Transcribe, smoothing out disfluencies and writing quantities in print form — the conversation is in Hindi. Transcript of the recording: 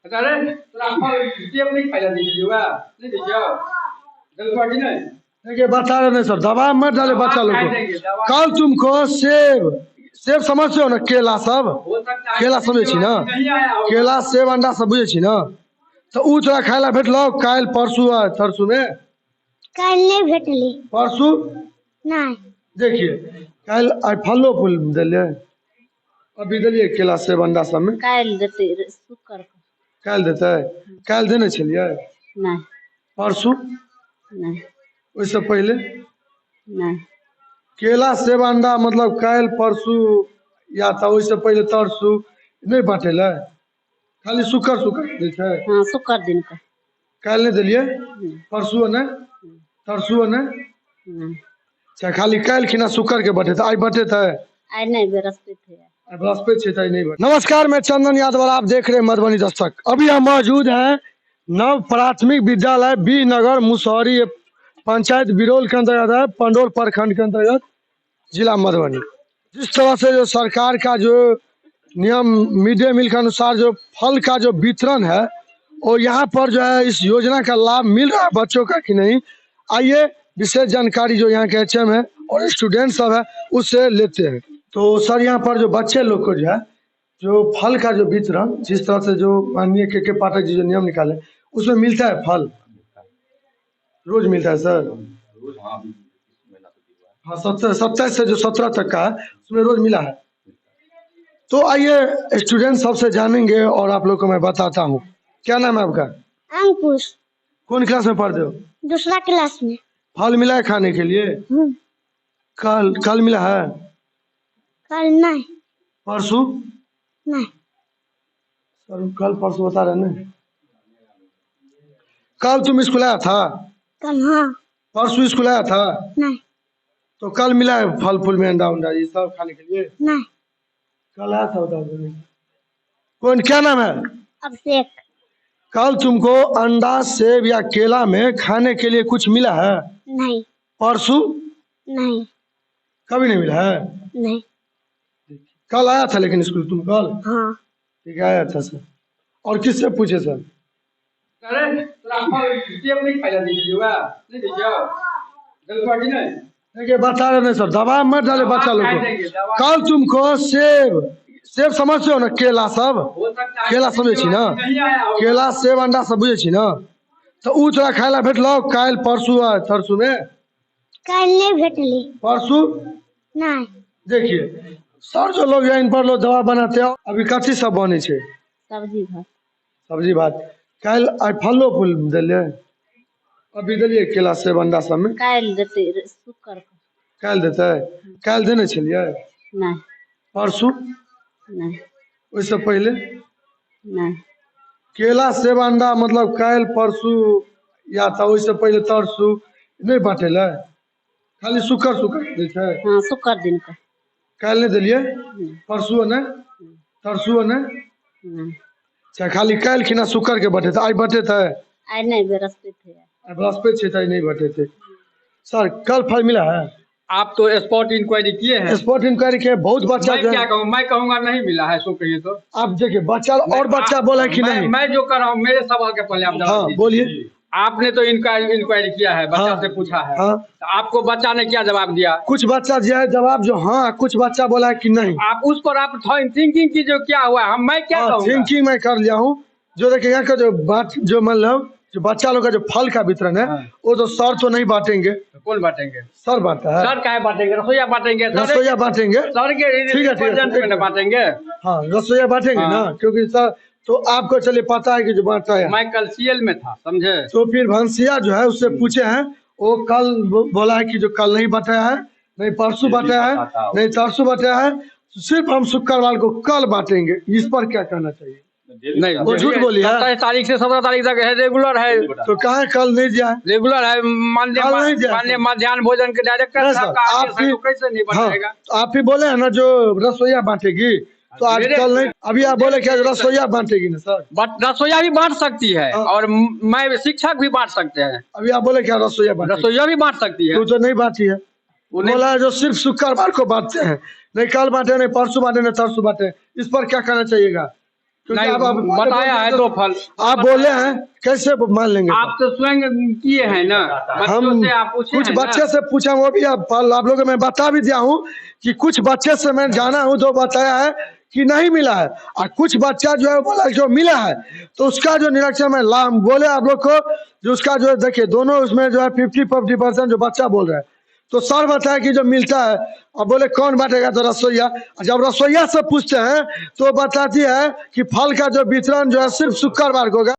अरे सेब नहीं खाया दीजिएगा, नहीं दीजिए जल्दी नहीं। देखिए बता रहे नहीं सर, दवा मत डाले बच्चा लोग को। कल तुमको सेब सेब समझते हो ना, केला सब केला समझे छी ना, केला सेब अंडा सब बुझे छी ना, तो उ तोरा खाय ला भेटलो काल परसू आ तरसू में? काल नहीं भेटली। परसू नहीं। देखिए काल आई फलो फूल दिले, अभी दिलिए केला सेब अंडा सब में। काल देते शुक्र को। काल देते? काल देने छलिए? नहीं। परसू? नहीं। उससे पहले? नहीं। केला सेब अंडा मतलब काल परसू या तो उससे पहले तरसू नहीं बांटेला, खाली शुक्र शुक्र दै छै। हाँ शुक्र दिन का। काल नहीं दिलिए? परसू ने तरसू ने? नहीं। अच्छा खाली काल खिना शुक्र के बटे आई बटे थे? आज नहीं बृहस्पति है। बृहस्पति है नहीं बटे। नमस्कार, मैं चंदन यादव और आप देख रहे हैं मधुबनी दस्तक। अभी हम मौजूद हैं नव प्राथमिक विद्यालय बी नगर मुसहरी पंचायत बिरौल के अंतर्गत है, पंडोल प्रखंड के अंतर्गत जिला मधुबनी। जिस तरह से जो सरकार का जो नियम मिड डे मील के अनुसार जो फल का जो वितरण है, और यहाँ पर जो है इस योजना का लाभ मिल रहा है बच्चों का कि नहीं, आइए विशेष जानकारी जो यहाँ के एचएम है और स्टूडेंट सब है उससे लेते हैं। तो सर यहाँ पर जो बच्चे लोग को जो है जो फल का जो वितरण जिस तरह से जो माननीय के पाठक जी जो नियम निकाले उसमें मिलता है फल? रोज मिलता है सर? हाँ 27 से जो 17 तक का है उसमें रोज मिला है। तो आइए स्टूडेंट सबसे जानेंगे और आप लोग को मैं बताता हूँ। क्या नाम है आपका? अंकुश। कौन क्लास में पढ़ते हो? दूसरा क्लास में। फल मिला है खाने के लिए? कल कल मिला है? कल नहीं। परसों? नहीं। सर कल परसों बता रहे ना। कल तुम स्कूल आया था? कल हाँ। परसों स्कूल आया था? नहीं। तो कल मिला है फल फूल में अंडा उंडा ये सब खाने के लिए? नहीं। कल आया था बता दो। कौन क्या नाम है? अभिषेक। कल तुमको अंडा सेब या केला में खाने के लिए कुछ मिला है? नहीं। परसों? नहीं। कभी नहीं मिला है? नहीं। कल आया था लेकिन स्कूल तुम कल? हाँ। ठीक है आया था सर। और किससे पूछे सर? अरे सेब नहीं खाया दीजिएगा, नहीं दीजिए जल्दी नहीं। देखिए बता रहे नहीं सर, दवा मत डाले बच्चा लोग को। कल तुमको सेब सेब समझते हो ना, केला सब केला समझे छी ना, केला सेब अंडा सब बुझे छी ना, तो उ तोरा खाय ला भेटलो काल परसू आ तरसू में? काल नहीं भेटली। परसू? नहीं। देखिए सर जो लोग इन पर लोग दवा बनाते हैं अभी कथी सब बने छे? सब्जी भात। सब्जी भात। काल आई फलो फूल दिले, अभी दिलिए केला सेब अंडा सब में। काल देते शुक्र को। काल देते? काल देने छलिए? नहीं। परसू? नहीं। उससे पहले? नहीं। केला सेब अंडा मतलब काल परसू या तो उससे पहले तरसू नहीं बांटेला, खाली शुक्र शुक्र दै छै। हाँ शुक्र दिन का। काल नहीं दिलिए? परसू ने तरसू ने? नहीं। अच्छा खाली काल खिना शुक्र के बटे थे आई बटे थे? आज नहीं बृहस्पति है। बृहस्पति है नहीं बटे थे। सर कल फल मिला है? आप तो स्पॉट इंक्वायरी किए हैं? स्पॉट इंक्वायरी किए बहुत बच्चा मैं क्या कहूँ, मैं कहूँगा नहीं मिला है सो कहिए तो। आप देखिए बच्चा और बच्चा बोला कि नहीं? मैं जो कर रहा हूँ मेरे सवाल के पहले आप जवाब हाँ दीजिए। बोलिए। आपने तो इंक्वायरी किया है, बच्चा हाँ, से पूछा है। हाँ। तो आपको बच्चा ने क्या जवाब दिया? कुछ बच्चा दिया है जवाब जो हाँ, कुछ बच्चा बोला है कि नहीं। आप उस पर आप थिंकिंग की जो क्या हुआ हम मैं क्या कहूँगा? थिंकिंग मैं कर लिया हूँ। जो देखिए यहाँ का जो बात जो मान लो जो बच्चा लोग का जो फल का वितरण है वो तो सर तो नहीं बांटेंगे। कौन बांटेंगे? सर बांटता है। सर क्या बांटेंगे? रसोईया बांटेंगे। रसोईया बांटेंगे। सर के रिप्रेजेंट में बांटेंगे। हाँ रसोईया बांटेंगे ना, क्योंकि सर तो आपको चलिए पता है कि जो बांटता है। मैं कल सीएल में था समझे। तो फिर भंसिया जो है उससे पूछे हैं, वो कल बोला है कि जो कल नहीं बांटा है, नहीं परसों बांटा है, नहीं तरसों बांटा है, सिर्फ हम शुक्रवार को कल बांटेंगे। इस पर क्या कहना चाहिए? नहीं वो झूठ बोली है। 27 तारीख से 17 तारीख तक है, रेगुलर है। तो कहा कल नहीं दिया? रेगुलर है। माननीय मध्याह्न भोजन के डायरेक्टर साहब का आदेश है, कैसे नहीं बनाएगा? आप ही बोले है ना जो रसोईया बांटेगी, तो आज कल नहीं। अभी आप बोले क्या रसोईया बांटेगी ना सर? रसोईया भी बांट सकती है और मैं शिक्षक भी बांट सकते हैं। अभी आप बोले क्या रसोईया रसोईया भी बांट सकती है। तो नहीं बांटी है। बोला जो सिर्फ शुक्रवार को बांटते हैं, नहीं कल बांटे, नहीं परसों बांटे, नहीं तरसों बांटे। इस पर क्या कहना चाहिएगा? क्योंकि नहीं, आप बताया है 2 फल। आप बोले हैं, कैसे मान लेंगे? आप तो स्वयं किए हैं ना, बच्चों हम से आप पूछे कुछ हैं ना? बच्चे से पूछा, वो भी आप लोगों को मैं बता भी दिया हूँ कि कुछ बच्चे से मैं जाना हूँ तो बताया है कि नहीं मिला है, और कुछ बच्चा जो है बोला जो मिला है, तो उसका जो निरीक्षण में लाम बोले आप लोग को, जो उसका जो है देखिए दोनों उसमें जो है 50% जो बच्चा बोल रहे हैं, तो सर बताया कि जो मिलता है। अब बोले कौन बांटेगा, तो रसोईया। जब रसोईया से पूछते हैं तो बताती है कि फल का जो वितरण जो है सिर्फ शुक्रवार को होगा।